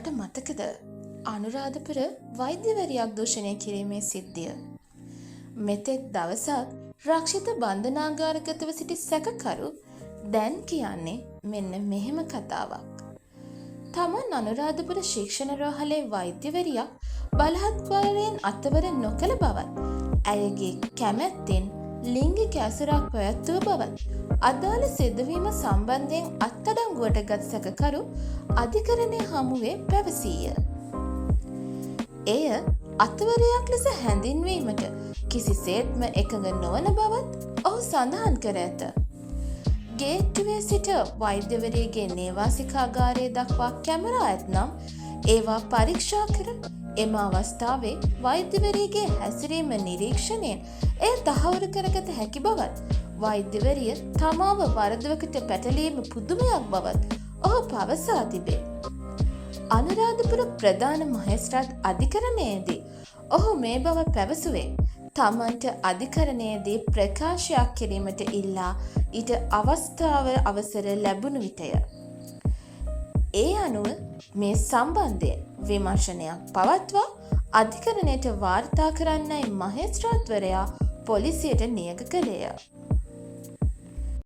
ඔයාට මතකද අනුරාධපුර වෛද්‍යවරියක් දූෂණය කිරීමේ සිද්ධිය? මෙතෙක් දවසක් රක්ෂිත බන්ධනාගාරගතව සිටි සැකකරු දැන් කියන්නේ මෙන්න මෙහෙම කතාවක්. තමන් අනුරාධපුර ශික්ෂණ රෝහලේ වෛද්‍යවරියක් බලහත්කාරයෙන් අත්වර නොකළ බවත්, ඇයගේ කැමැත්තෙන් ලිංගික ඇසුරක් පැවැත්වුව බවත් අදාළ සිදුවීම සම්බන්ධයෙන් අත්අඩංගුවට ගත් සැකකරු අධිකරණය හමුවේ පැවසීය. එය අත්වරයක් ලෙස හැඳින්වීමට කිසිසේත්ම එකඟ නොවන බවත් ඔහු සඳහන් කර ඇත. ගේට්ටුවේ සිට වෛද්‍යවරියගේ නේවාසිකාගාරය දක්වා කැමරා ඇත්නම් ඒවා පරීක්ෂා කර එම අවස්ථාවේ වෛද්‍යවරියගේ හැසිරීම නිරීක්ෂණයෙන් එය තහවුරු කරගත හැකි බවත්, වෛද්‍යවරිය තමාව වරදවකට පැටලීම පුදුමයක් බවත් ඔහු පවසා තිබේ. අනුරාධපුර ප්‍රධාන මහේස්ත්‍රාත් අධිකරණයේදී ඔහු මේ බව පැවසුවේ තමන්ට අධිකරණයේදී ප්‍රකාශයක් කිරීමට ඉල්ලා ඊට අවසර ලැබුණු විටය. ඒ අනුව මේ සම්බන්ධයෙන් විමර්ශනයක් පවත්වා අධිකරණයට වාර්තා කරන්නයි මහේස්ත්‍රාත්වරයා පොලිසියට නියග කළේය.